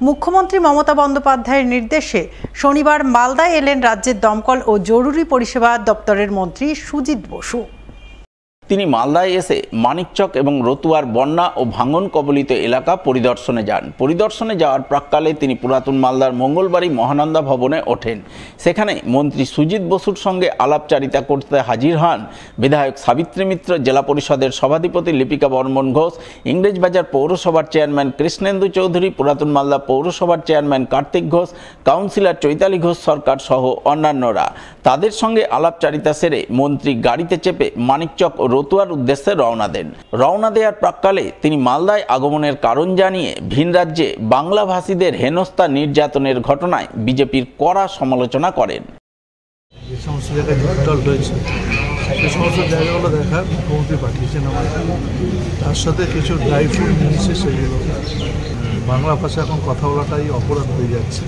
মুখ্যমন্ত্রী মমতা বন্দ্যোপাধ্যায়ের নির্দেশে শনিবার মালদায় এলেন রাজ্যের দমকল ও জরুরি পরিষেবা দপ্তরের মন্ত্রী সুজিত বসু। তিনি মালদায় এসে মানিকচক এবং রতুয়ার বন্যা ও ভাঙন কবলিত এলাকা পরিদর্শনে যান। পরিদর্শনে যাওয়ার প্রাক্কালে তিনি পুরাতন মালদার মঙ্গলবাড়ি মহানন্দা ভবনে ওঠেন। সেখানে মন্ত্রী সুজিত বসুর সঙ্গে আলাপচারিতা করতে হাজির হন বিধায়ক সাবিত্রী মিত্র, জেলা পরিষদের সভাধিপতি লিপিকা বর্মন ঘোষ, ইংরেজবাজার পৌরসভার চেয়ারম্যান কৃষ্ণেন্দু চৌধুরী, পুরাতন মালদা পৌরসভার চেয়ারম্যান কার্তিক ঘোষ, কাউন্সিলর চৈতালি ঘোষ সরকার সহ অন্যান্যরা। তাদের সঙ্গে আলাপচারিতা সেরে মন্ত্রী গাড়িতে চেপে মানিকচক ও রতুয়ার উদ্দেশ্যে রওনা দেন। রওনা দেওয়ার প্রাক্কালে তিনি মালদায় আগমনের কারণ জানিয়ে ভিন রাজ্যে বাংলাভাষীদের হেনস্থা নির্যাতনের ঘটনায় বিজেপির কড়া সমালোচনা করেন। যে সমস্ত জায়গায় ডিফিকাল্ট হয়েছে সে সমস্ত জায়গাগুলো দেখার মুখ্যমন্ত্রী পাঠিয়েছেন আমাকে। তার সাথে কিছু ড্রাই ফ্রুট নিয়েছে, সেগুলো বাংলা ভাষা এখন কথা বলাটাই অপরাধ হয়ে যাচ্ছে।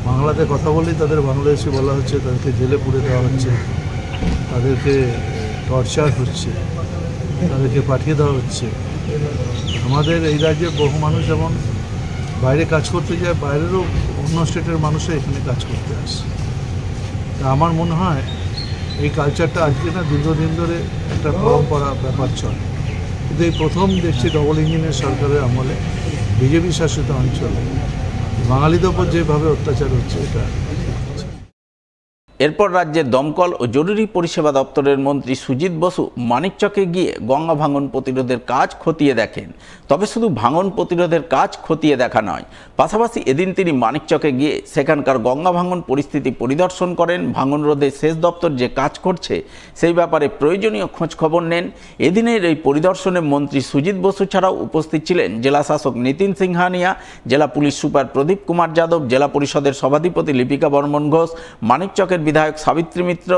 বাংলাতে কথা বললেই তাদের বাংলাদেশি বলা হচ্ছে, তাদেরকে জেলে পুরে দেওয়া হচ্ছে, তাদেরকে টর্চার হচ্ছে, তাদেরকে পাঠিয়ে দেওয়া হচ্ছে। আমাদের এই রাজ্যে বহু মানুষ যেমন বাইরে কাজ করতে যায়, বাইরেরও অন্য স্টেটের মানুষও এখানে কাজ করতে আসে। তা আমার মনে হয় এই কালচারটা আজকে না, দীর্ঘদিন ধরে একটা পরম্পরা ব্যাপার চলে, কিন্তু এই প্রথম দেখছি ডবল ইঞ্জিনের সরকারের আমলে বিজেপি শাসিত অঞ্চলে বাঙালিদের উপর যেভাবে অত্যাচার হচ্ছে এটা। এরপর রাজ্যের দমকল ও জরুরি পরিষেবা দপ্তরের মন্ত্রী সুজিত বসু মানিকচকে গিয়ে গঙ্গা ভাঙন প্রতিরোধের কাজ খতিয়ে দেখেন। তবে শুধু ভাঙন প্রতিরোধের কাজ খতিয়ে দেখা নয়, পাশাপাশি এদিন তিনি মানিকচকে গিয়ে সেখানকার গঙ্গা ভাঙন পরিস্থিতি পরিদর্শন করেন। ভাঙন রোধে সেচ দপ্তর যে কাজ করছে সেই ব্যাপারে প্রয়োজনীয় খোঁজখবর নেন। এদিনের এই পরিদর্শনে মন্ত্রী সুজিত বসু ছাড়াও উপস্থিত ছিলেন জেলা শাসক নিতিন সিংহানিয়া, জেলা পুলিশ সুপার প্রদীপ কুমার যাদব, জেলা পরিষদের সভাধিপতি লিপিকা বর্মন ঘোষ, মানিকচকের বিধায়ক সাবিত্রী মিত্র,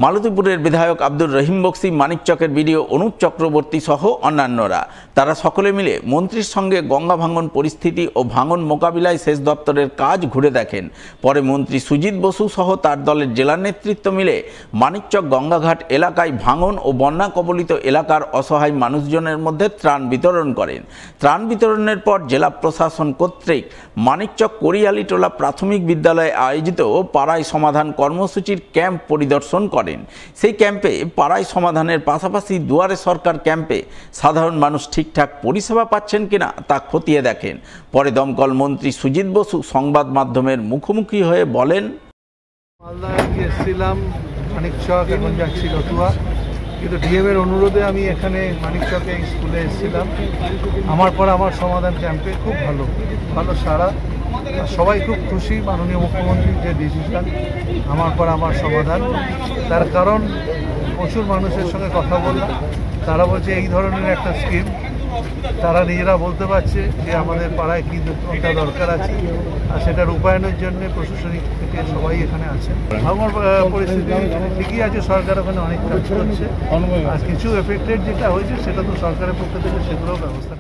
মালতীপুরের বিধায়ক আব্দুর রহিম বক্সি, মানিকচকের বিডিও অনুপ চক্রবর্তী সহ অন্যান্যরা। তারা সকলে মিলে মন্ত্রীর সঙ্গে গঙ্গা ভাঙন পরিস্থিতি ও ভাঙন মোকাবিলায় সেচ দপ্তরের কাজ ঘুরে দেখেন। পরে মন্ত্রী সুজিত বসু সহ তার দলের জেলা নেতৃত্ব মিলে মানিকচক গঙ্গাঘাট এলাকায় ভাঙন ও বন্যা কবলিত এলাকার অসহায় মানুষজনের মধ্যে ত্রাণ বিতরণ করেন। ত্রাণ বিতরণের পর জেলা প্রশাসন কর্তৃক মানিকচক করিয়ালিটোলা প্রাথমিক বিদ্যালয়ে আয়োজিত পাড়ায় সমাধান কর্মসূচির ক্যাম্প পরিদর্শন করেন। সেই ক্যাম্পে পাড়ায় সমাধানের পাশাপাশি দুয়ারে সরকার ক্যাম্পে সাধারণ মানুষ ঠিকঠাক পরিষেবা পাচ্ছেন কিনা তা খতিয়ে দেখেন। পরে দমকল মন্ত্রী সুজিত বসু সংবাদ মাধ্যমের মুখোমুখি হয়ে বলেন, মালদায় এসেছিলাম মানিকচক, এখন যাচ্ছি রতুয়া, কিন্তু ডিএমের অনুরোধে আমি এখানে মানিকচকে স্কুলে এসেছিলাম। আমার পর আমার সমাধান ক্যাম্পে খুব ভালো সাড়া, সবাই খুব খুশি মাননীয় মুখ্যমন্ত্রীর যে ডিসিশন আমার পর আমার সমাধান। তার কারণ প্রচুর মানুষের সঙ্গে কথা বললাম, তারা বলছে এই ধরনের একটা স্কিম তারা নিজেরা বলতে পারছে যে আমাদের পাড়ায় কী কোনটা দরকার আছে, আর সেটা রূপায়ণের জন্য প্রশাসনিক থেকে সবাই এখানে আছে। ভাঙন পরিস্থিতি ঠিকই আছে, সরকার ওখানে অনেক কাজ করছে, আর কিছু এফেক্টেড যেটা হয়েছে সেটা তো সরকারের পক্ষ থেকে সেগুলোও ব্যবস্থা